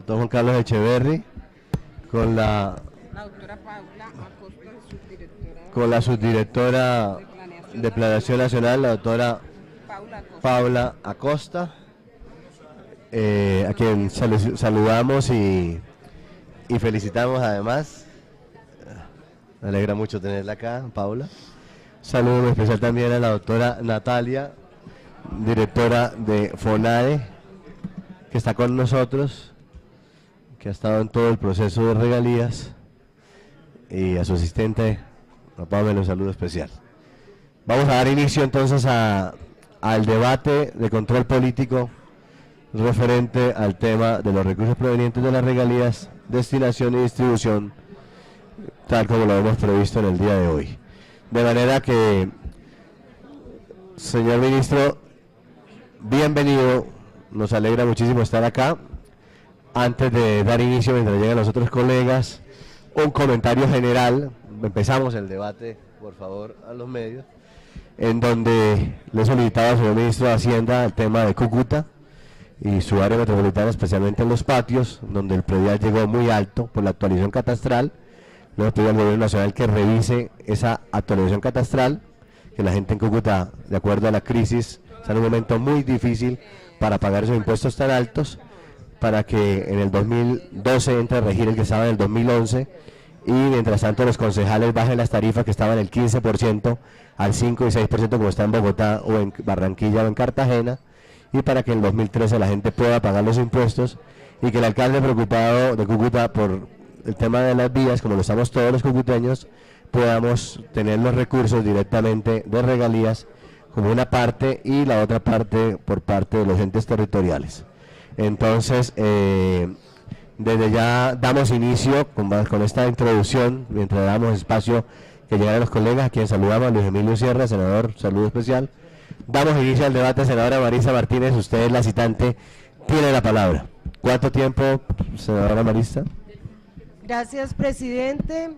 doctor Juan Carlos Echeverry, con la doctora Paula Acosta, subdirectora, con la subdirectora de Planeación Nacional, la doctora Paula Acosta, a quien saludamos y felicitamos además. Me alegra mucho tenerla acá, Paula. Saludo muy especial también a la doctora Natalia, directora de FONADE, que está con nosotros, que ha estado en todo el proceso de regalías, y a su asistente, a Pablo, un saludo especial. Vamos a dar inicio entonces al debate de control político referente al tema de los recursos provenientes de las regalías, destinación y distribución, tal como lo hemos previsto en el día de hoy. De manera que, señor ministro, bienvenido, nos alegra muchísimo estar acá. Antes de dar inicio, mientras llegan los otros colegas, un comentario general. Empezamos el debate, por favor, a los medios, en donde le solicitaba al señor ministro de Hacienda el tema de Cúcuta y su área metropolitana, especialmente en los patios, donde el predial llegó muy alto por la actualización catastral. Luego pedí al gobierno nacional que revise esa actualización catastral, que la gente en Cúcuta, de acuerdo a la crisis, está en un momento muy difícil para pagar esos impuestos tan altos, para que en el 2012 entre a regir el que estaba en el 2011, y mientras tanto los concejales bajen las tarifas que estaban el 15% al 5 y 6% como está en Bogotá o en Barranquilla o en Cartagena, y para que en el 2013 la gente pueda pagar los impuestos, y que el alcalde preocupado de Cúcuta por el tema de las vías, como lo estamos todos los cucuteños, podamos tener los recursos directamente de regalías como una parte, y la otra parte por parte de los entes territoriales. Entonces, desde ya damos inicio con esta introducción, mientras damos espacio que lleguen a los colegas, a quien saludamos, a Luis Emilio Sierra, senador, saludo especial. Damos inicio al debate. Senadora Marisa Martínez, usted es la citante, tiene la palabra. ¿Cuánto tiempo, senadora Marisa? Gracias, presidente.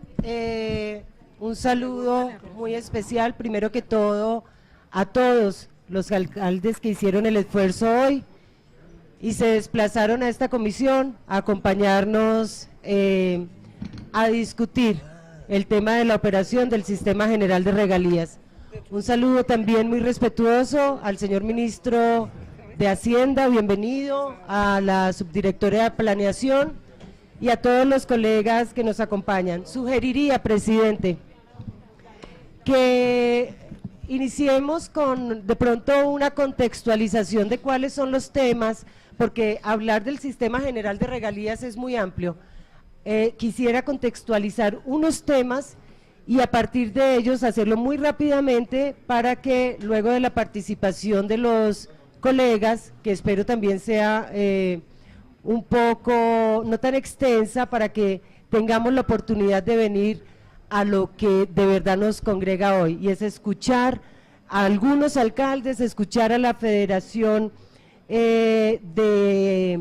Un saludo muy especial, primero que todo, a todos los alcaldes que hicieron el esfuerzo hoy y se desplazaron a esta comisión a acompañarnos a discutir el tema de la operación del Sistema General de Regalías. Un saludo también muy respetuoso al señor ministro de Hacienda, bienvenido, a la subdirectora de Planeación y a todos los colegas que nos acompañan. Sugeriría, presidente, que iniciemos con de pronto una contextualización de cuáles son los temas, porque hablar del Sistema General de Regalías es muy amplio. Quisiera contextualizar unos temas y a partir de ellos hacerlo muy rápidamente para que luego de la participación de los colegas, que espero también sea un poco, no tan extensa, para que tengamos la oportunidad de venir a lo que de verdad nos congrega hoy, y es escuchar a algunos alcaldes, escuchar a la Federación de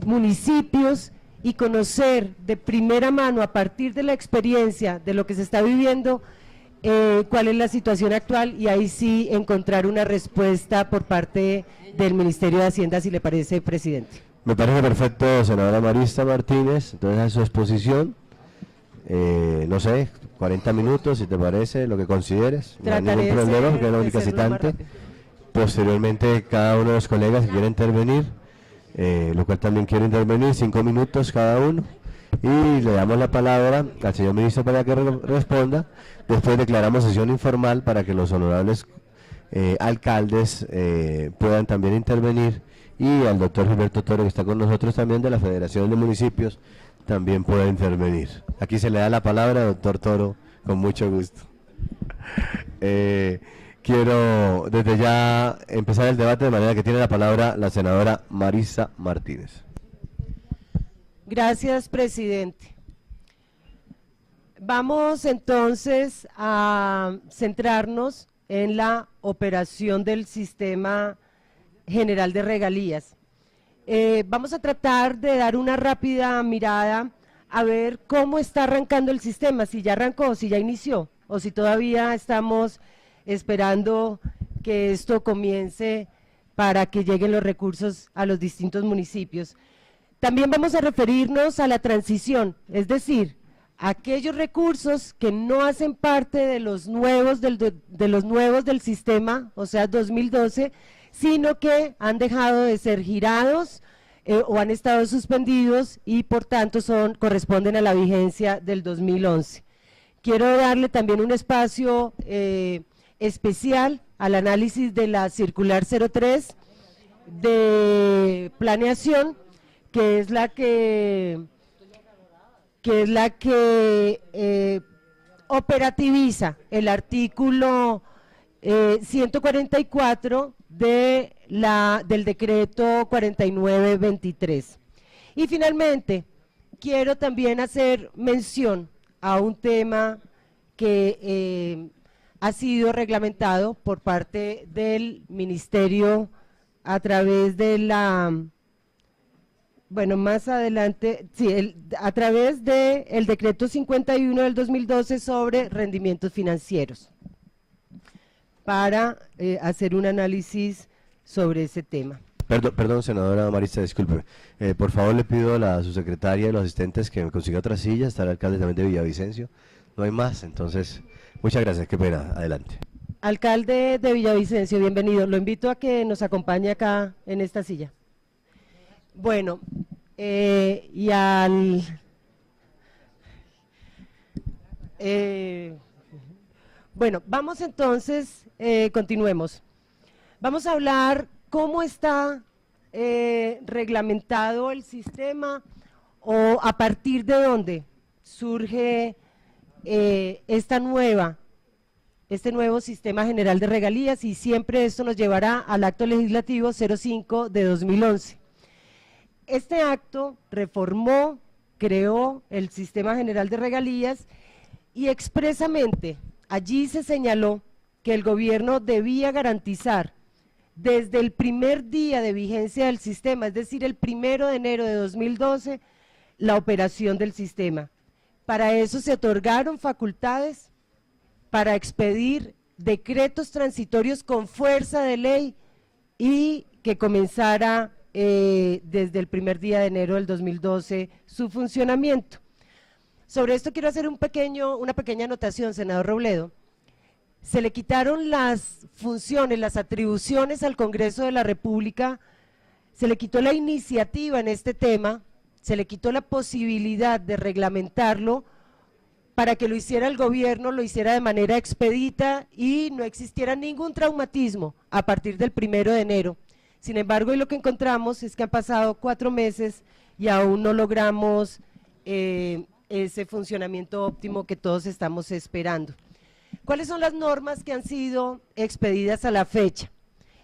Municipios y conocer de primera mano, a partir de la experiencia de lo que se está viviendo, cuál es la situación actual, y ahí sí encontrar una respuesta por parte del Ministerio de Hacienda, si le parece, presidente. Me parece perfecto, senadora Marisa Martínez. Entonces, a su exposición, no sé, 40 minutos, si te parece, lo que consideres. No hay ningún problema, porque es la única citante. Posteriormente, cada uno de los colegas que quiera intervenir, lo cual también quiere intervenir, 5 minutos cada uno, y le damos la palabra al señor ministro para que responda. Después declaramos sesión informal para que los honorables alcaldes puedan también intervenir, y al doctor Gilberto Toro, que está con nosotros también de la Federación de Municipios, también pueda intervenir. Aquí se le da la palabra, doctor Toro, con mucho gusto. Quiero desde ya empezar el debate, de manera que tiene la palabra la senadora Marisa Martínez. Gracias, presidente. Vamos entonces a centrarnos en la operación del Sistema General de Regalías. Vamos a tratar de dar una rápida mirada a ver cómo está arrancando el sistema, si ya arrancó, si ya inició, o si todavía estamos esperando que esto comience para que lleguen los recursos a los distintos municipios. También vamos a referirnos a la transición, es decir, aquellos recursos que no hacen parte de los nuevos del sistema, o sea, 2012, sino que han dejado de ser girados o han estado suspendidos y por tanto corresponden a la vigencia del 2011. Quiero darle también un espacio especial al análisis de la circular 03 de planeación, que es la que operativiza el artículo 144 del decreto 4923. Y finalmente, quiero también hacer mención a un tema que ha sido reglamentado por parte del Ministerio a través de más adelante, sí, a través del decreto 51 del 2012 sobre rendimientos financieros, para hacer un análisis sobre ese tema. Perdón, senadora Marista, disculpe. Por favor, le pido a la subsecretaria y los asistentes que me consiga otra silla. Está el alcalde también de Villavicencio. No hay más, entonces, muchas gracias. Qué pena. Adelante. Alcalde de Villavicencio, bienvenido. Lo invito a que nos acompañe acá en esta silla. Bueno, bueno, vamos entonces, continuemos. Vamos a hablar cómo está reglamentado el sistema o a partir de dónde surge este nuevo sistema general de regalías, y siempre esto nos llevará al acto legislativo 05 de 2011. Este acto reformó, creó el sistema general de regalías y expresamente allí se señaló que el gobierno debía garantizar desde el primer día de vigencia del sistema, es decir, el 1 de enero de 2012, la operación del sistema. Para eso se otorgaron facultades para expedir decretos transitorios con fuerza de ley y que comenzara desde el primer día de enero del 2012 su funcionamiento. Sobre esto quiero hacer una pequeña anotación, senador Robledo. Se le quitaron las funciones, las atribuciones al Congreso de la República, se le quitó la iniciativa en este tema, se le quitó la posibilidad de reglamentarlo para que lo hiciera el gobierno, lo hiciera de manera expedita y no existiera ningún traumatismo a partir del 1 de enero. Sin embargo, hoy lo que encontramos es que han pasado 4 meses y aún no logramos ese funcionamiento óptimo que todos estamos esperando. ¿Cuáles son las normas que han sido expedidas a la fecha?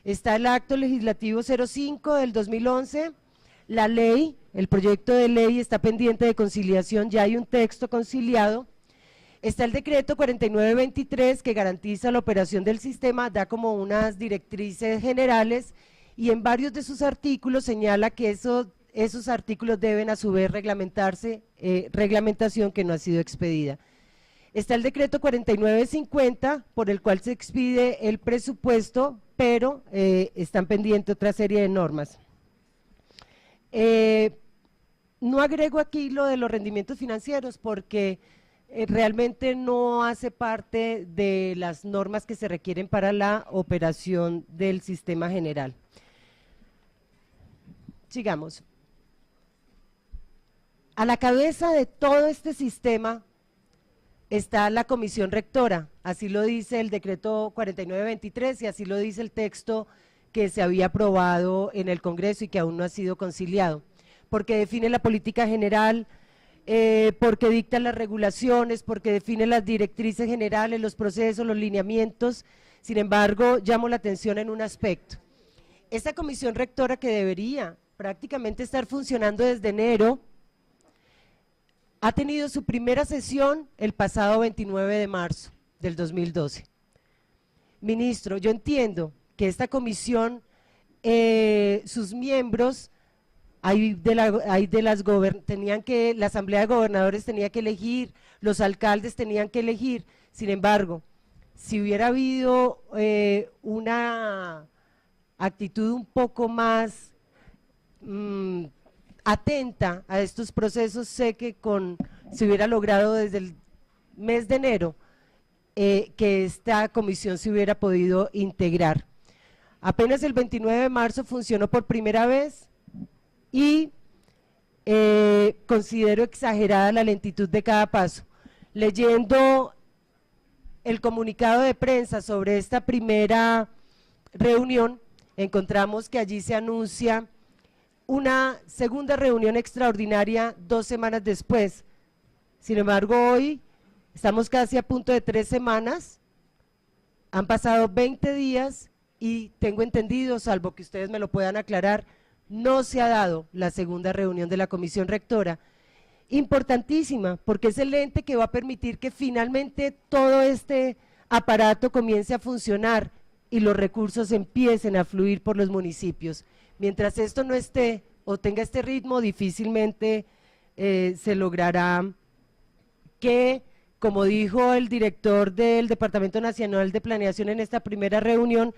Está el acto legislativo 05 del 2011, la ley, el proyecto de ley está pendiente de conciliación, ya hay un texto conciliado. Está el decreto 4923 que garantiza la operación del sistema, da como unas directrices generales y en varios de sus artículos señala que esos artículos deben a su vez reglamentarse, reglamentación que no ha sido expedida. Está el decreto 4950 por el cual se expide el presupuesto, pero están pendientes otra serie de normas. No agrego aquí lo de los rendimientos financieros porque realmente no hace parte de las normas que se requieren para la operación del sistema general. Sigamos. A la cabeza de todo este sistema está la comisión rectora, así lo dice el decreto 4923 y así lo dice el texto que se había aprobado en el Congreso y que aún no ha sido conciliado, porque define la política general, porque dicta las regulaciones, porque define las directrices generales, los procesos, los lineamientos. Sin embargo, llamo la atención en un aspecto. Esta comisión rectora, que debería prácticamente estar funcionando desde enero, ha tenido su primera sesión el pasado 29 de marzo del 2012. Ministro, yo entiendo que esta comisión, sus miembros, la Asamblea de Gobernadores tenía que elegir, los alcaldes tenían que elegir. Sin embargo, si hubiera habido una actitud un poco más atenta a estos procesos. Sé que se hubiera logrado desde el mes de enero que esta comisión se hubiera podido integrar. Apenas el 29 de marzo funcionó por primera vez y considero exagerada la lentitud de cada paso. Leyendo el comunicado de prensa sobre esta primera reunión, encontramos que allí se anuncia una segunda reunión extraordinaria 2 semanas después. Sin embargo, hoy estamos casi a punto de 3 semanas, han pasado 20 días y tengo entendido, salvo que ustedes me lo puedan aclarar, no se ha dado la segunda reunión de la Comisión Rectora. Importantísima, porque es el ente que va a permitir que finalmente todo este aparato comience a funcionar y los recursos empiecen a fluir por los municipios. Mientras esto no esté o tenga este ritmo, difícilmente se logrará que, como dijo el director del Departamento Nacional de Planeación en esta primera reunión,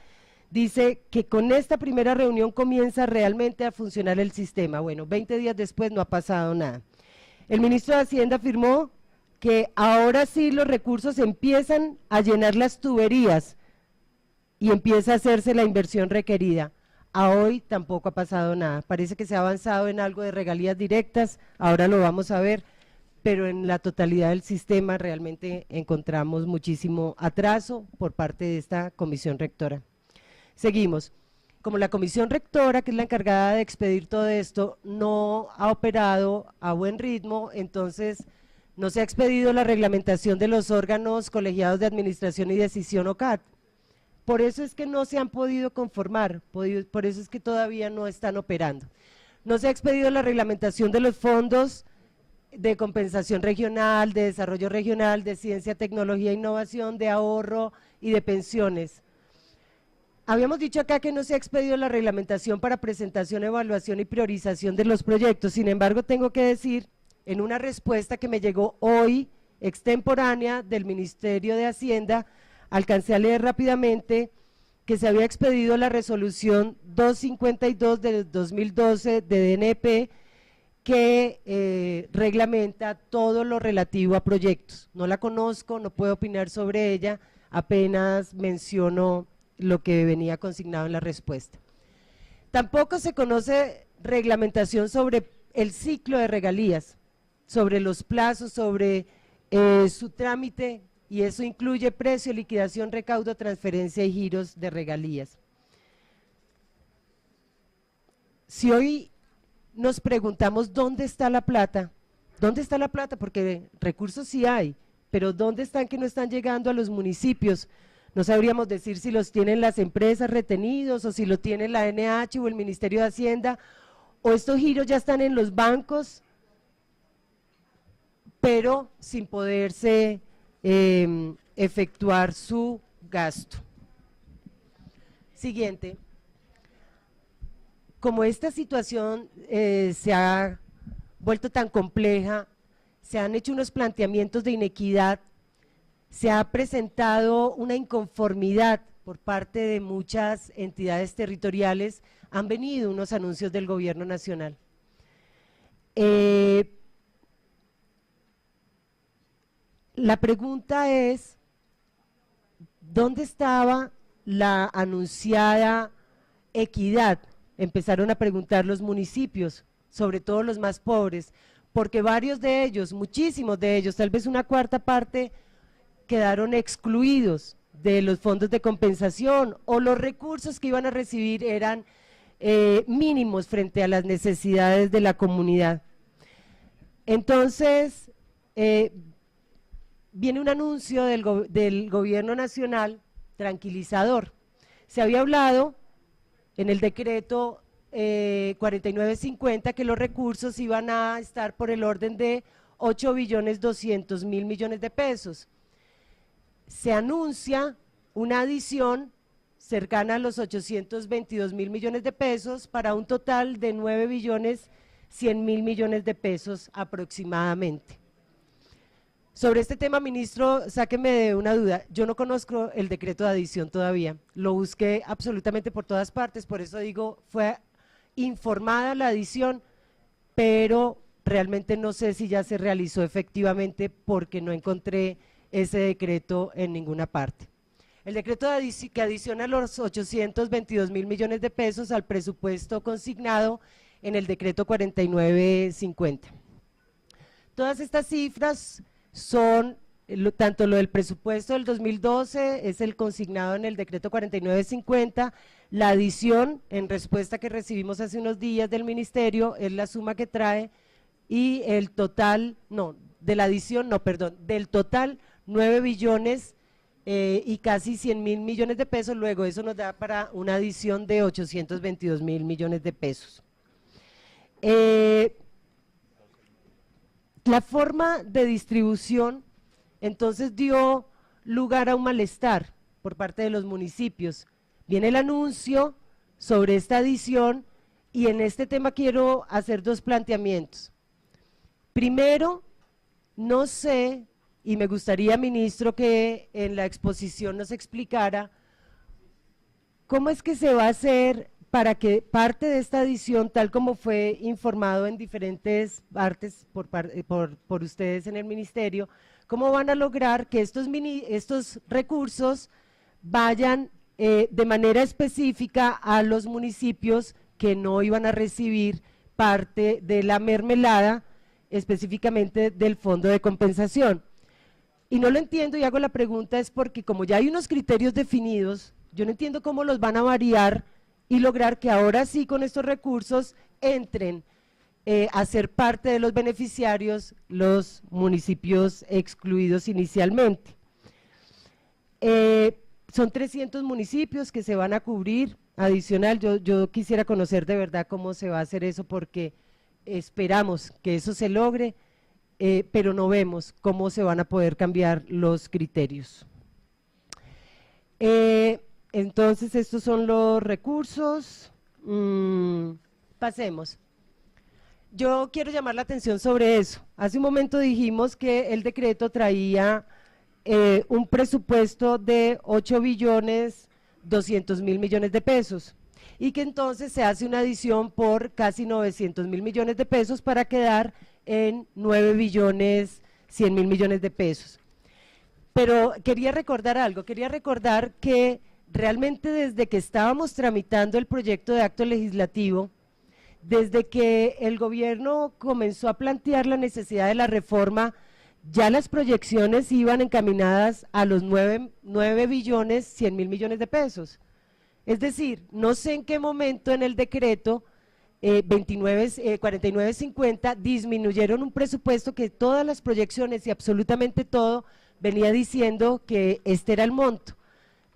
dice que con esta primera reunión comienza realmente a funcionar el sistema. Bueno, 20 días después no ha pasado nada. El ministro de Hacienda afirmó que ahora sí los recursos empiezan a llenar las tuberías y empieza a hacerse la inversión requerida. A hoy tampoco ha pasado nada. Parece que se ha avanzado en algo de regalías directas, ahora lo vamos a ver, pero en la totalidad del sistema realmente encontramos muchísimo atraso por parte de esta comisión rectora. Seguimos. Como la comisión rectora, que es la encargada de expedir todo esto, no ha operado a buen ritmo, entonces no se ha expedido la reglamentación de los órganos colegiados de administración y decisión OCAD. Por eso es que no se han podido conformar, por eso es que todavía no están operando. No se ha expedido la reglamentación de los fondos de compensación regional, de desarrollo regional, de ciencia, tecnología e innovación, de ahorro y de pensiones. Habíamos dicho acá que no se ha expedido la reglamentación para presentación, evaluación y priorización de los proyectos. Sin embargo, tengo que decir, en una respuesta que me llegó hoy, extemporánea del Ministerio de Hacienda, alcancé a leer rápidamente que se había expedido la resolución 252 del 2012 de DNP que reglamenta todo lo relativo a proyectos. No la conozco, no puedo opinar sobre ella, apenas menciono lo que venía consignado en la respuesta. Tampoco se conoce reglamentación sobre el ciclo de regalías, sobre los plazos, sobre su trámite, y eso incluye precio, liquidación, recaudo, transferencia y giros de regalías. Si hoy nos preguntamos dónde está la plata, porque recursos sí hay, pero ¿dónde están que no están llegando a los municipios? No sabríamos decir si los tienen las empresas retenidos o si lo tiene la NH o el Ministerio de Hacienda, o estos giros ya están en los bancos, pero sin poderse efectuar su gasto. Siguiente. Como esta situación se ha vuelto tan compleja, se han hecho unos planteamientos de inequidad, se ha presentado una inconformidad por parte de muchas entidades territoriales, han venido unos anuncios del gobierno nacional. La pregunta es, ¿dónde estaba la anunciada equidad? Empezaron a preguntar los municipios, sobre todo los más pobres, porque varios de ellos, muchísimos de ellos, tal vez una cuarta parte, quedaron excluidos de los fondos de compensación o los recursos que iban a recibir eran mínimos frente a las necesidades de la comunidad. Entonces, viene un anuncio del gobierno nacional tranquilizador. Se había hablado en el decreto 4950 que los recursos iban a estar por el orden de 8.200.000 millones de pesos. Se anuncia una adición cercana a los 822.000 millones de pesos para un total de 9.100.000 millones de pesos aproximadamente. Sobre este tema, ministro, sáqueme de una duda, yo no conozco el decreto de adición todavía, lo busqué absolutamente por todas partes, por eso digo, fue informada la adición, pero realmente no sé si ya se realizó efectivamente porque no encontré ese decreto en ninguna parte. El decreto que adiciona los 822.000 millones de pesos al presupuesto consignado en el decreto 4950. Todas estas cifras son, tanto lo del presupuesto del 2012, es el consignado en el decreto 4950, la adición en respuesta que recibimos hace unos días del ministerio es la suma que trae, y el total, no, de la adición, no, perdón, del total 9 billones y casi 100.000 millones de pesos, luego eso nos da para una adición de 822.000 millones de pesos. La forma de distribución entonces dio lugar a un malestar por parte de los municipios. Viene el anuncio sobre esta adición y en este tema quiero hacer dos planteamientos. Primero, no sé, y me gustaría, ministro, que en la exposición nos explicara cómo es que se va a hacer para que parte de esta adición, tal como fue informado en diferentes partes por ustedes en el ministerio, cómo van a lograr que estos recursos vayan de manera específica a los municipios que no iban a recibir parte de la mermelada, específicamente del fondo de compensación. Y no lo entiendo y hago la pregunta es porque como ya hay unos criterios definidos, yo no entiendo cómo los van a variar y lograr que ahora sí con estos recursos entren a ser parte de los beneficiarios los municipios excluidos inicialmente. Son 300 municipios que se van a cubrir adicional, yo quisiera conocer de verdad cómo se va a hacer eso porque esperamos que eso se logre, pero no vemos cómo se van a poder cambiar los criterios. Entonces estos son los recursos, pasemos. Yo quiero llamar la atención sobre eso. Hace un momento dijimos que el decreto traía un presupuesto de 8.200.000 millones de pesos y que entonces se hace una adición por casi 900.000 millones de pesos para quedar en 9.100.000 millones de pesos. Pero quería recordar algo, quería recordar que realmente desde que estábamos tramitando el proyecto de acto legislativo, desde que el gobierno comenzó a plantear la necesidad de la reforma, ya las proyecciones iban encaminadas a los 9.100.000 millones de pesos. Es decir, no sé en qué momento en el decreto 4950 disminuyeron un presupuesto que todas las proyecciones y absolutamente todo venía diciendo que este era el monto.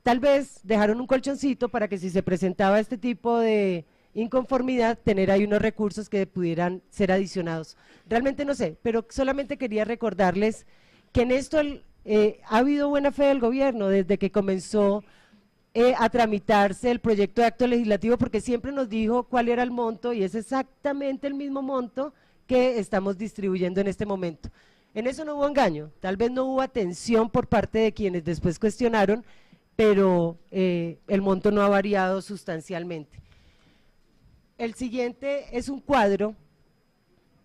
Tal vez dejaron un colchoncito para que si se presentaba este tipo de inconformidad, tener ahí unos recursos que pudieran ser adicionados. Realmente no sé, pero solamente quería recordarles que en esto ha habido buena fe del gobierno desde que comenzó a tramitarse el proyecto de acto legislativo, porque siempre nos dijo cuál era el monto y es exactamente el mismo monto que estamos distribuyendo en este momento. En eso no hubo engaño, tal vez no hubo atención por parte de quienes después cuestionaron, pero el monto no ha variado sustancialmente. El siguiente es un cuadro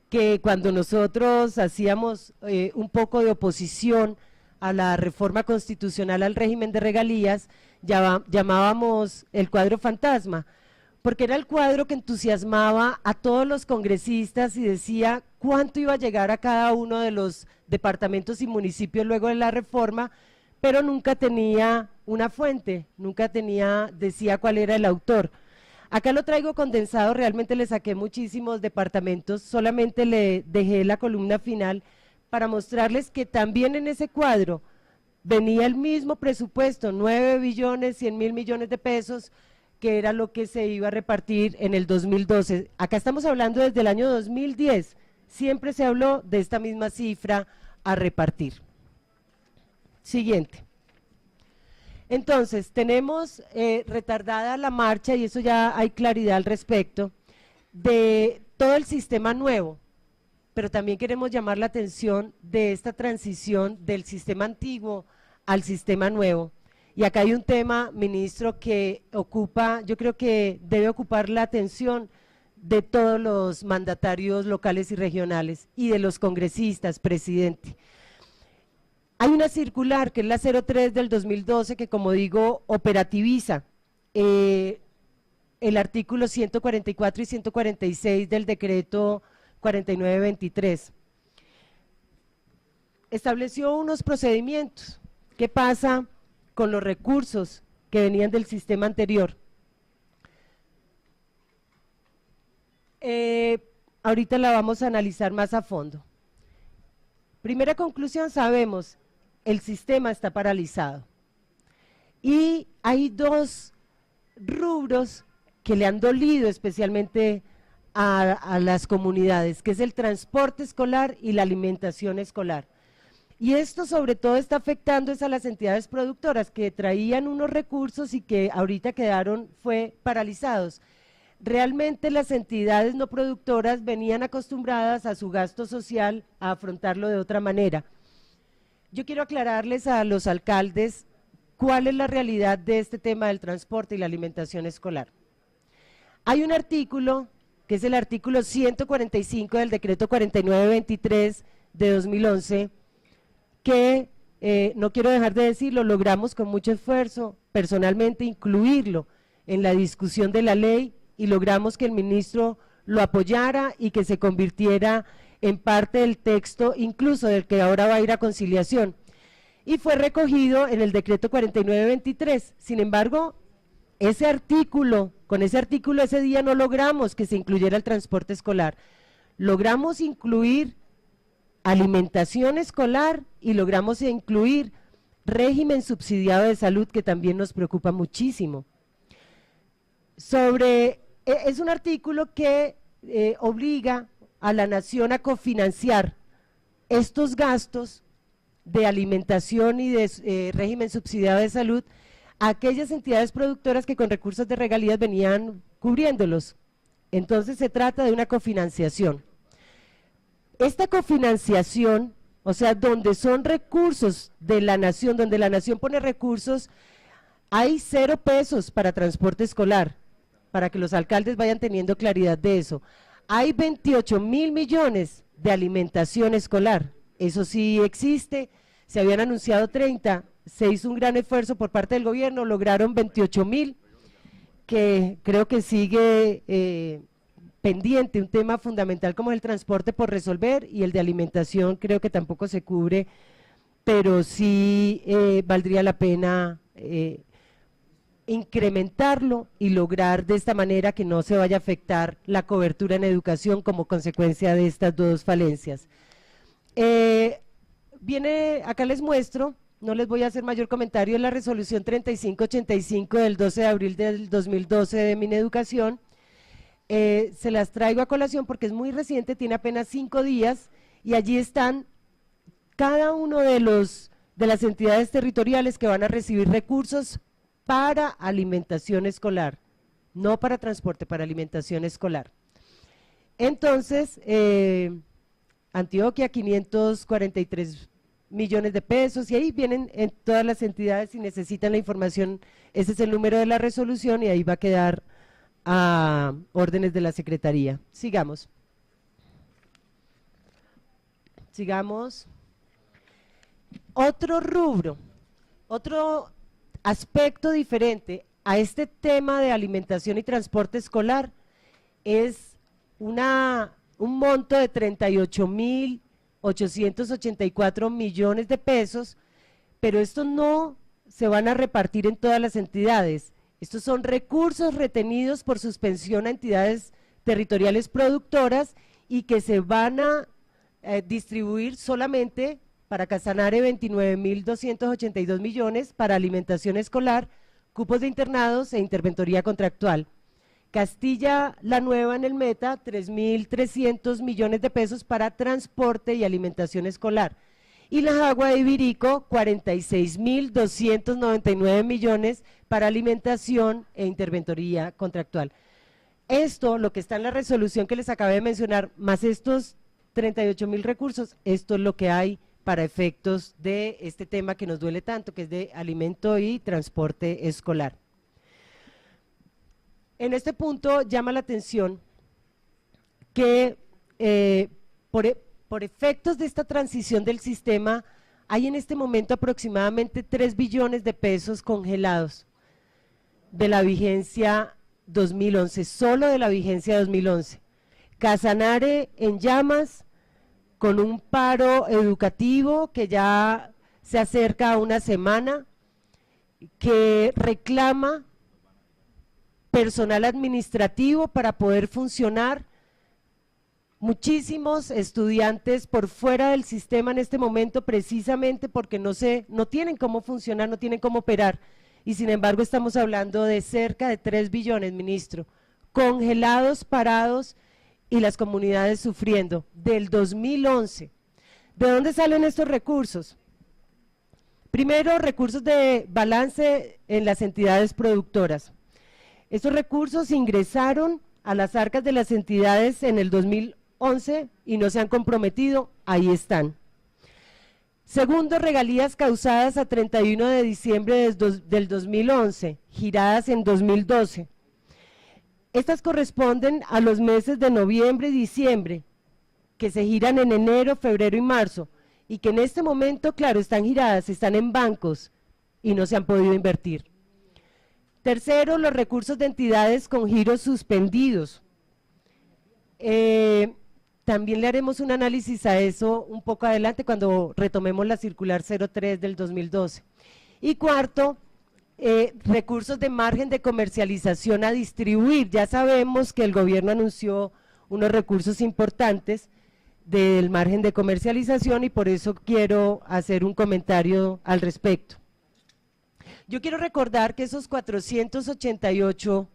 que cuando nosotros hacíamos un poco de oposición a la reforma constitucional al régimen de regalías, llamábamos el cuadro fantasma, porque era el cuadro que entusiasmaba a todos los congresistas y decía cuánto iba a llegar a cada uno de los departamentos y municipios luego de la reforma, pero nunca tenía una fuente, nunca decía cuál era el autor. Acá lo traigo condensado, realmente le saqué muchísimos departamentos, solamente le dejé la columna final para mostrarles que también en ese cuadro venía el mismo presupuesto, 9.100.000 millones de pesos, que era lo que se iba a repartir en el 2012. Acá estamos hablando desde el año 2010, siempre se habló de esta misma cifra a repartir. Siguiente. Entonces, tenemos retardada la marcha, y eso ya hay claridad al respecto, de todo el sistema nuevo, pero también queremos llamar la atención de esta transición del sistema antiguo al sistema nuevo. Y acá hay un tema, ministro, que ocupa, yo creo que debe ocupar la atención de todos los mandatarios locales y regionales y de los congresistas, presidente. Hay una circular que es la 03 del 2012 que, como digo, operativiza el artículo 144 y 146 del decreto 4923. Estableció unos procedimientos. ¿Qué pasa con los recursos que venían del sistema anterior? Ahorita la vamos a analizar más a fondo. Primera conclusión, sabemos, el sistema está paralizado. Y hay dos rubros que le han dolido especialmente a las comunidades, que es el transporte escolar y la alimentación escolar. Y esto sobre todo está afectando a las entidades productoras que traían unos recursos y que ahorita quedaron paralizados. Realmente las entidades no productoras venían acostumbradas a su gasto social a afrontarlo de otra manera. Yo quiero aclararles a los alcaldes cuál es la realidad de este tema del transporte y la alimentación escolar. Hay un artículo, que es el artículo 145 del decreto 4923 de 2011, que no quiero dejar de decirlo, logramos con mucho esfuerzo personalmente incluirlo en la discusión de la ley y logramos que el ministro lo apoyara y que se convirtiera en parte del texto, incluso del que ahora va a ir a conciliación. Y fue recogido en el decreto 4923. Sin embargo, con ese artículo ese día no logramos que se incluyera el transporte escolar. Logramos incluir alimentación escolar y logramos incluir régimen subsidiado de salud, que también nos preocupa muchísimo. Es un artículo que obliga a la nación a cofinanciar estos gastos de alimentación y de régimen subsidiado de salud a aquellas entidades productoras que con recursos de regalías venían cubriéndolos. Entonces se trata de una cofinanciación. Esta cofinanciación, o sea, donde son recursos de la nación, donde la nación pone recursos, hay 0 pesos para transporte escolar, para que los alcaldes vayan teniendo claridad de eso. Hay 28.000 millones de alimentación escolar, eso sí existe, se habían anunciado 30, se hizo un gran esfuerzo por parte del gobierno, lograron 28.000, que creo que sigue pendiente, un tema fundamental como el transporte por resolver, y el de alimentación creo que tampoco se cubre, pero sí valdría la pena incrementarlo y lograr de esta manera que no se vaya a afectar la cobertura en educación como consecuencia de estas dos falencias. Acá les muestro, no les voy a hacer mayor comentario, en la resolución 3585 del 12 de abril del 2012 de Mineducación. Se las traigo a colación porque es muy reciente, tiene apenas 5 días, y allí están cada uno de las entidades territoriales que van a recibir recursos para alimentación escolar, no para transporte, para alimentación escolar. Entonces, Antioquia 543 millones de pesos, y ahí vienen en todas las entidades si necesitan la información, ese es el número de la resolución y ahí va a quedar a órdenes de la Secretaría. Sigamos. Otro rubro, otro aspecto diferente a este tema de alimentación y transporte escolar es un monto de 38.884 millones de pesos, pero estos no se van a repartir en todas las entidades. Estos son recursos retenidos por suspensión a entidades territoriales productoras y que se van a distribuir solamente para Casanare 29.282 millones, para alimentación escolar, cupos de internados e interventoría contractual. Castilla la Nueva en el Meta, 3.300 millones de pesos para transporte y alimentación escolar. Y la Jagua de Ibirico, 46.299 millones para alimentación e interventoría contractual. Esto, lo que está en la resolución que les acabé de mencionar, más estos 38.000 recursos, esto es lo que hay para efectos de este tema que nos duele tanto, que es de alimento y transporte escolar. En este punto llama la atención que por efectos de esta transición del sistema, hay en este momento aproximadamente 3 billones de pesos congelados de la vigencia 2011, solo de la vigencia 2011. Casanare en llamas, con un paro educativo que ya se acerca a una semana, que reclama personal administrativo para poder funcionar. Muchísimos estudiantes por fuera del sistema en este momento precisamente porque no tienen cómo funcionar, no tienen cómo operar, y sin embargo estamos hablando de cerca de 3 billones, ministro, congelados, parados, y las comunidades sufriendo, del 2011. ¿De dónde salen estos recursos? Primero, recursos de balance en las entidades productoras. Estos recursos ingresaron a las arcas de las entidades en el 2011 y no se han comprometido, ahí están. Segundo, regalías causadas a 31 de diciembre del 2011, giradas en 2012. Estas corresponden a los meses de noviembre y diciembre, que se giran en enero, febrero y marzo, y que en este momento, claro, están giradas, están en bancos y no se han podido invertir. Tercero, los recursos de entidades con giros suspendidos. También le haremos un análisis a eso un poco adelante cuando retomemos la circular 03 del 2012. Y cuarto, recursos de margen de comercialización a distribuir. Ya sabemos que el gobierno anunció unos recursos importantes del margen de comercialización y por eso quiero hacer un comentario al respecto. Yo quiero recordar que esos 488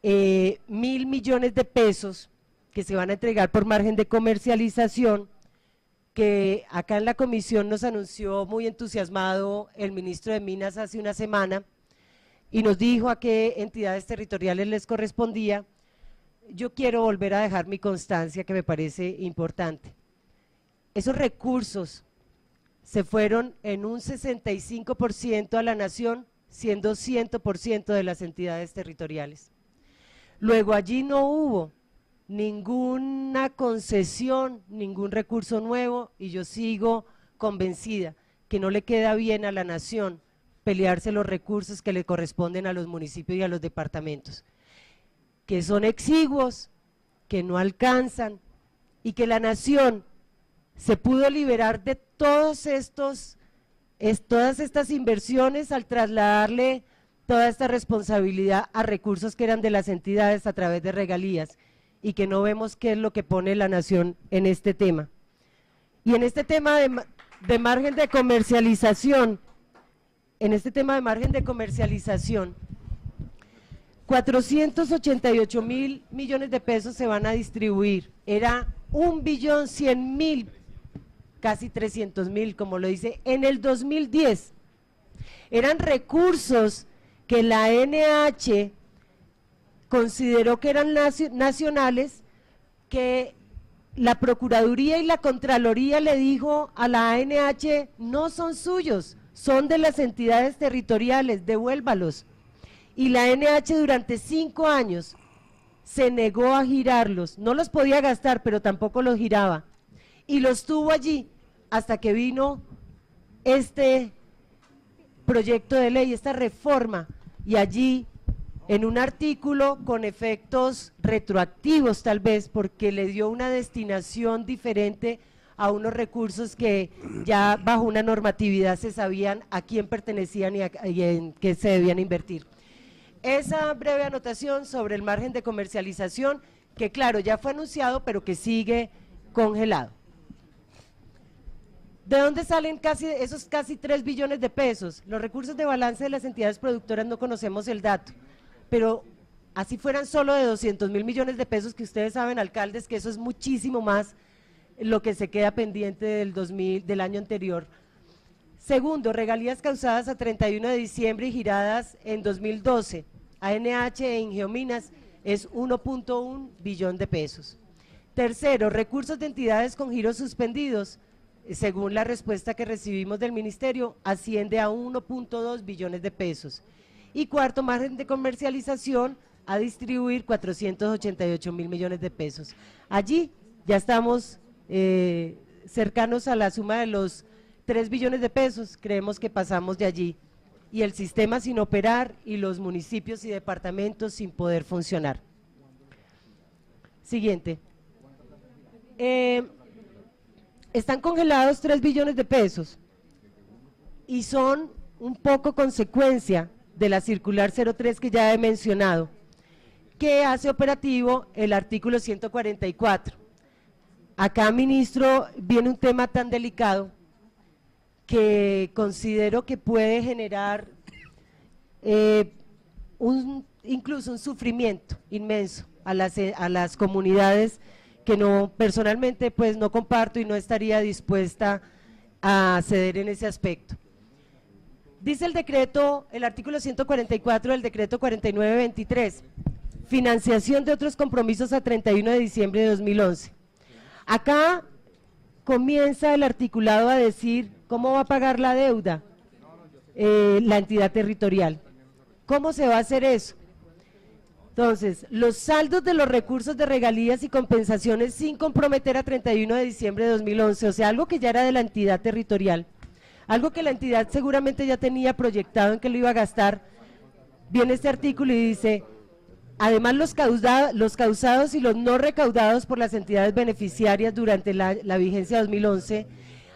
mil millones de pesos que se van a entregar por margen de comercialización, que acá en la comisión nos anunció muy entusiasmado el ministro de Minas hace una semana y nos dijo a qué entidades territoriales les correspondía. Yo quiero volver a dejar mi constancia que me parece importante. Esos recursos se fueron en un 65% a la nación, siendo 100% de las entidades territoriales. Luego allí no hubo ninguna concesión, ningún recurso nuevo y yo sigo convencida que no le queda bien a la nación pelearse los recursos que le corresponden a los municipios y a los departamentos, que son exiguos, que no alcanzan y que la nación se pudo liberar de todas estas inversiones al trasladarle toda esta responsabilidad a recursos que eran de las entidades a través de regalías y que no vemos qué es lo que pone la nación en este tema. Y en este tema de margen de comercialización, 488 mil millones de pesos se van a distribuir, era 1.100.000.000, casi 300.000, como lo dice, en el 2010. Eran recursos que la ANH consideró que eran nacionales, que la Procuraduría y la Contraloría le dijo a la ANH, no son suyos, son de las entidades territoriales, devuélvalos. Y la ANH durante 5 años se negó a girarlos, no los podía gastar, pero tampoco los giraba. Y los tuvo allí hasta que vino este proyecto de ley, esta reforma, y allí en un artículo con efectos retroactivos tal vez, porque le dio una destinación diferente a unos recursos que ya bajo una normatividad se sabían a quién pertenecían y en qué se debían invertir. Esa breve anotación sobre el margen de comercialización, que claro, ya fue anunciado, pero que sigue congelado. ¿De dónde salen esos casi 3 billones de pesos? Los recursos de balance de las entidades productoras no conocemos el dato, pero así fueran solo de 200.000 millones de pesos, que ustedes saben, alcaldes, que eso es muchísimo más lo que se queda pendiente del año anterior. Segundo, regalías causadas a 31 de diciembre y giradas en 2012, ANH e Ingeominas, es 1.1 billón de pesos. Tercero, recursos de entidades con giros suspendidos, según la respuesta que recibimos del ministerio, asciende a 1.2 billones de pesos. Y cuarto, margen de comercialización a distribuir 488.000 millones de pesos. Allí ya estamos cercanos a la suma de los 3 billones de pesos, creemos que pasamos de allí, y el sistema sin operar y los municipios y departamentos sin poder funcionar. Siguiente. Están congelados 3 billones de pesos y son un poco consecuencia de la circular 03 que ya he mencionado, que hace operativo el artículo 144. Acá, ministro, viene un tema tan delicado que considero que puede generar incluso un sufrimiento inmenso a las comunidades que no, personalmente pues no comparto y no estaría dispuesta a ceder en ese aspecto. Dice el decreto, el artículo 144 del decreto 4923, financiación de otros compromisos a 31 de diciembre de 2011. Acá comienza el articulado a decir cómo va a pagar la deuda la entidad territorial. ¿Cómo se va a hacer eso? Entonces, los saldos de los recursos de regalías y compensaciones sin comprometer a 31 de diciembre de 2011, o sea, algo que ya era de la entidad territorial, algo que la entidad seguramente ya tenía proyectado en que lo iba a gastar, viene este artículo y dice, además los causados y los no recaudados por las entidades beneficiarias durante la vigencia 2011,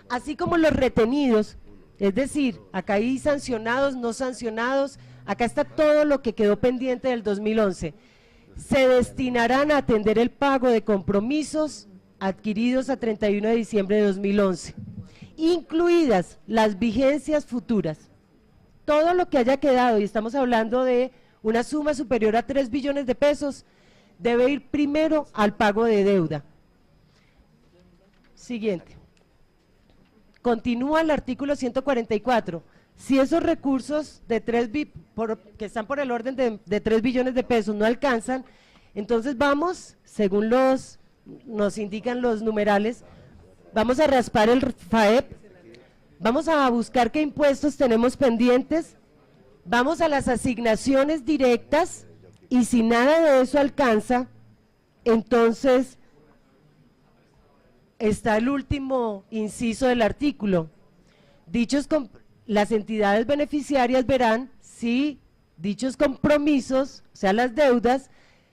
así como los retenidos, es decir, acá hay sancionados, no sancionados, acá está todo lo que quedó pendiente del 2011, se destinarán a atender el pago de compromisos adquiridos a 31 de diciembre de 2011, incluidas las vigencias futuras. Todo lo que haya quedado, y estamos hablando de una suma superior a 3 billones de pesos, debe ir primero al pago de deuda. Siguiente. Continúa el artículo 144. Si esos recursos de que están por el orden de 3 billones de pesos no alcanzan, entonces vamos, según nos indican los numerales, vamos a raspar el FAEP, vamos a buscar qué impuestos tenemos pendientes, vamos a las asignaciones directas y si nada de eso alcanza, entonces está el último inciso del artículo. Las entidades beneficiarias verán si dichos compromisos, o sea las deudas,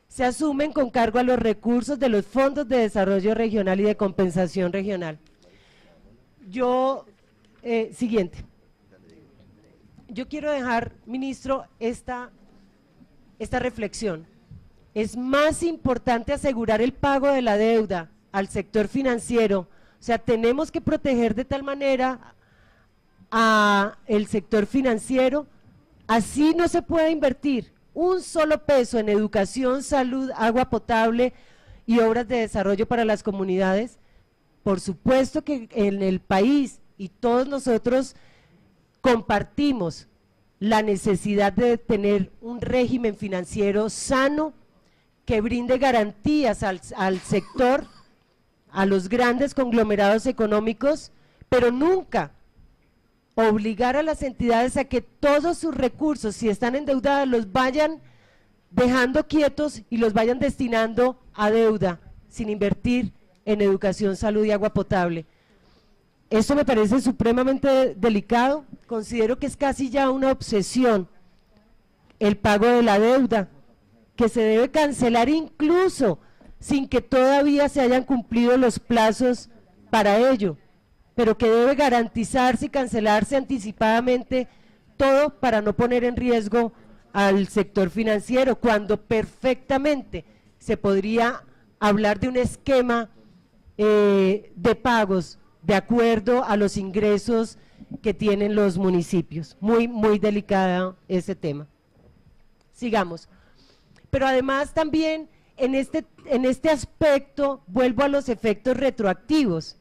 se asumen con cargo a los recursos de los fondos de desarrollo regional y de compensación regional. Siguiente. Yo quiero dejar, ministro, esta reflexión. Es más importante asegurar el pago de la deuda al sector financiero, o sea, tenemos que proteger de tal manera a el sector financiero, así no se puede invertir un solo peso en educación, salud, agua potable y obras de desarrollo para las comunidades. Por supuesto que en el país y todos nosotros compartimos la necesidad de tener un régimen financiero sano que brinde garantías al sector, a los grandes conglomerados económicos, pero nunca obligar a las entidades a que todos sus recursos, si están endeudadas, los vayan dejando quietos y los vayan destinando a deuda, sin invertir en educación, salud y agua potable. Esto me parece supremamente delicado, considero que es casi ya una obsesión el pago de la deuda, que se debe cancelar incluso sin que todavía se hayan cumplido los plazos para ello, pero que debe garantizarse y cancelarse anticipadamente todo para no poner en riesgo al sector financiero, cuando perfectamente se podría hablar de un esquema de pagos de acuerdo a los ingresos que tienen los municipios. Muy, muy delicado ese tema. Sigamos. Pero además también en este aspecto vuelvo a los efectos retroactivos.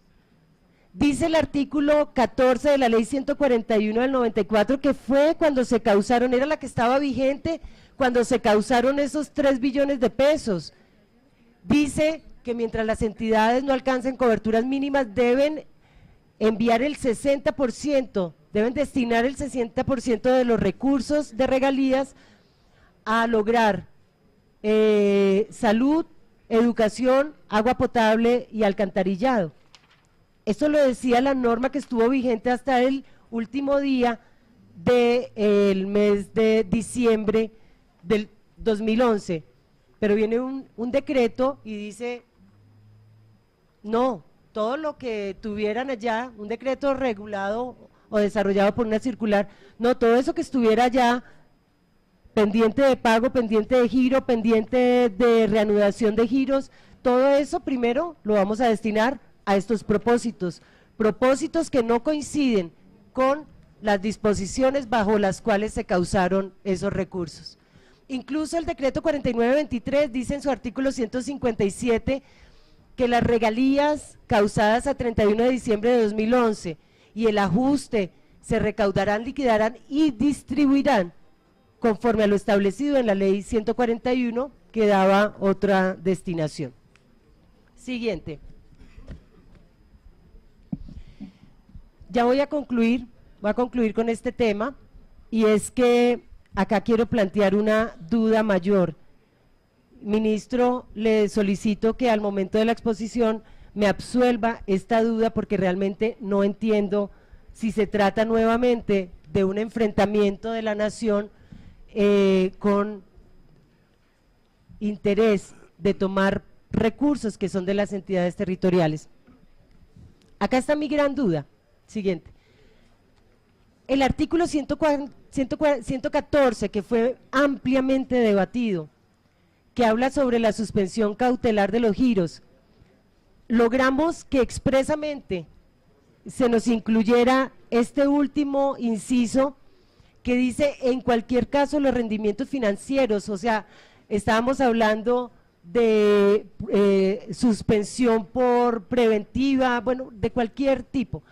Dice el artículo 14 de la ley 141 del 94 que fue cuando se causaron, era la que estaba vigente cuando se causaron esos 3 billones de pesos. Dice que mientras las entidades no alcancen coberturas mínimas deben enviar el 60%, deben destinar el 60% de los recursos de regalías a lograr salud, educación, agua potable y alcantarillado. Esto lo decía la norma que estuvo vigente hasta el último día del mes de diciembre del 2011, pero viene un decreto y dice, no, todo lo que tuvieran allá, un decreto regulado o desarrollado por una circular, no, todo eso que estuviera allá, pendiente de pago, pendiente de giro, pendiente de reanudación de giros, todo eso primero lo vamos a destinar a estos propósitos, propósitos que no coinciden con las disposiciones bajo las cuales se causaron esos recursos. Incluso el decreto 4923 dice en su artículo 157 que las regalías causadas a 31 de diciembre de 2011 y el ajuste se recaudarán, liquidarán y distribuirán conforme a lo establecido en la ley 141 que daba otra destinación. Siguiente. Ya voy a concluir con este tema, y es que acá quiero plantear una duda mayor. Ministro, le solicito que al momento de la exposición me absuelva esta duda, porque realmente no entiendo si se trata nuevamente de un enfrentamiento de la nación con interés de tomar recursos que son de las entidades territoriales. Acá está mi gran duda. Siguiente. El artículo 114, que fue ampliamente debatido, que habla sobre la suspensión cautelar de los giros, logramos que expresamente se nos incluyera este último inciso que dice en cualquier caso los rendimientos financieros, o sea, estábamos hablando de suspensión por preventiva, bueno, de cualquier tipo.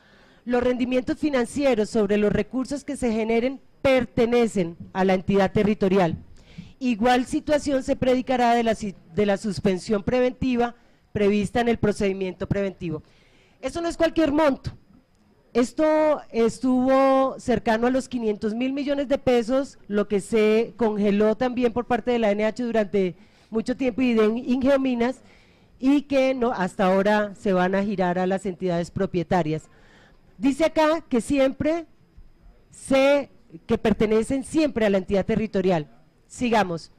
Los rendimientos financieros sobre los recursos que se generen pertenecen a la entidad territorial. Igual situación se predicará de la suspensión preventiva prevista en el procedimiento preventivo. Esto no es cualquier monto. Esto estuvo cercano a los 500.000 millones de pesos, lo que se congeló también por parte de la ANH durante mucho tiempo y de Ingeominas, y que no, hasta ahora se van a girar a las entidades propietarias. Dice acá que que pertenecen siempre a la entidad territorial. Sigamos.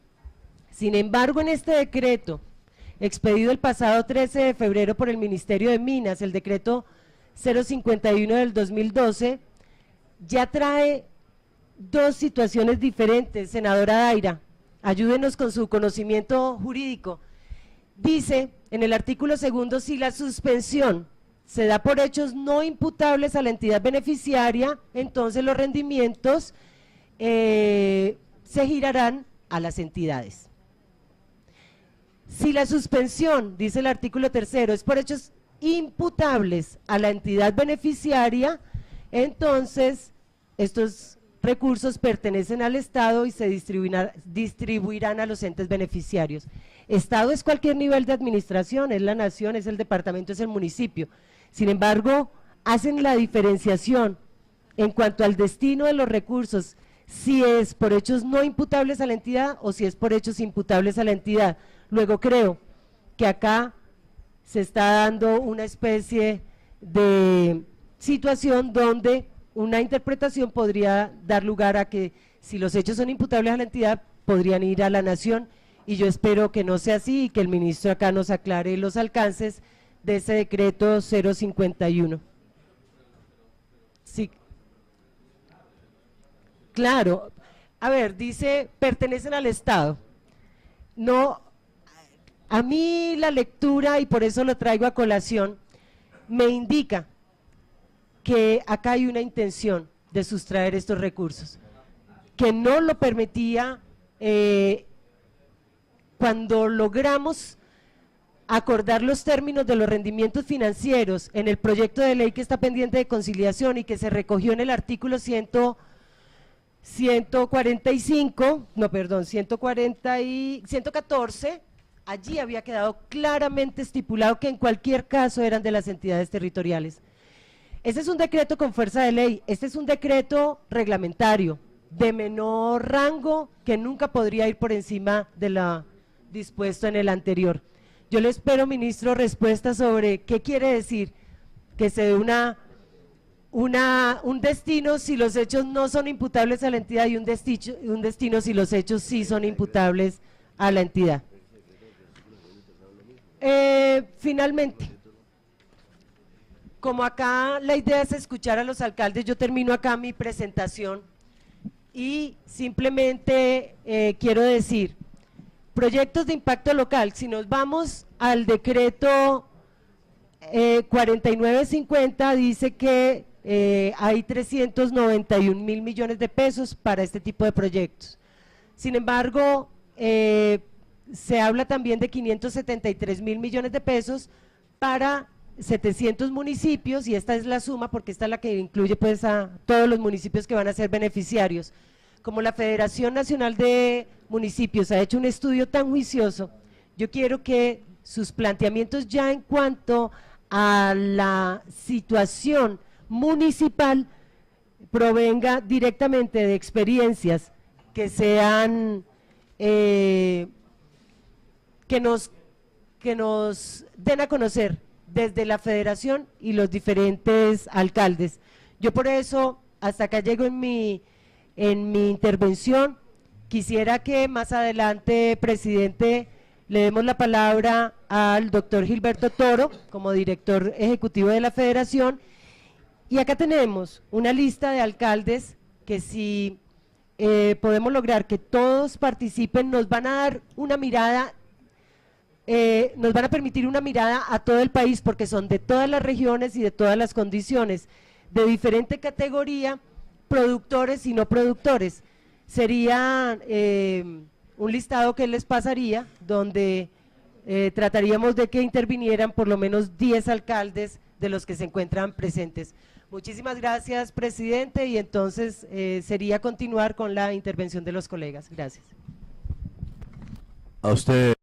Sin embargo, en este decreto, expedido el pasado 13 de febrero por el Ministerio de Minas, el decreto 051 del 2012, ya trae dos situaciones diferentes. Senadora Daira, ayúdenos con su conocimiento jurídico. Dice en el artículo segundo, si la suspensión se da por hechos no imputables a la entidad beneficiaria, entonces los rendimientos se girarán a las entidades. Si la suspensión, dice el artículo tercero, es por hechos imputables a la entidad beneficiaria, entonces estos recursos pertenecen al Estado y se distribuirán a los entes beneficiarios. Estado es cualquier nivel de administración, es la nación, es el departamento, es el municipio. Sin embargo, hacen la diferenciación en cuanto al destino de los recursos, si es por hechos no imputables a la entidad o si es por hechos imputables a la entidad. Luego creo que acá se está dando una especie de situación donde una interpretación podría dar lugar a que si los hechos son imputables a la entidad, podrían ir a la nación, y yo espero que no sea así y que el ministro acá nos aclare los alcances de ese decreto 051. Sí. Claro, a ver, dice, pertenecen al Estado. No, a mí la lectura, y por eso lo traigo a colación, me indica que acá hay una intención de sustraer estos recursos, que no lo permitía cuando logramos acordar los términos de los rendimientos financieros en el proyecto de ley que está pendiente de conciliación y que se recogió en el artículo 114, allí había quedado claramente estipulado que en cualquier caso eran de las entidades territoriales. Este es un decreto con fuerza de ley, este es un decreto reglamentario, de menor rango, que nunca podría ir por encima de dispuesto en el anterior. Yo le espero, ministro, respuesta sobre qué quiere decir que se dé un destino si los hechos no son imputables a la entidad y un destino si los hechos sí son imputables a la entidad. Finalmente, como acá la idea es escuchar a los alcaldes, yo termino acá mi presentación y simplemente quiero decir, proyectos de impacto local, si nos vamos al decreto 4950, dice que hay 391.000 millones de pesos para este tipo de proyectos. Sin embargo, se habla también de 573.000 millones de pesos para 700 municipios, y esta es la suma porque esta es la que incluye pues a todos los municipios que van a ser beneficiarios. Como la Federación Nacional de Municipios ha hecho un estudio tan juicioso, yo quiero que sus planteamientos ya en cuanto a la situación municipal provenga directamente de experiencias que sean que nos den a conocer desde la federación y los diferentes alcaldes. Yo por eso hasta acá llego en mi intervención. Quisiera que más adelante, presidente, le demos la palabra al doctor Gilberto Toro como director ejecutivo de la federación, y acá tenemos una lista de alcaldes que si podemos lograr que todos participen, nos van a dar una mirada, nos van a permitir una mirada a todo el país, porque son de todas las regiones y de todas las condiciones, de diferente categoría, productores y no productores. Sería un listado que les pasaría, donde trataríamos de que intervinieran por lo menos 10 alcaldes de los que se encuentran presentes. Muchísimas gracias, presidente, y entonces sería continuar con la intervención de los colegas. Gracias. A usted.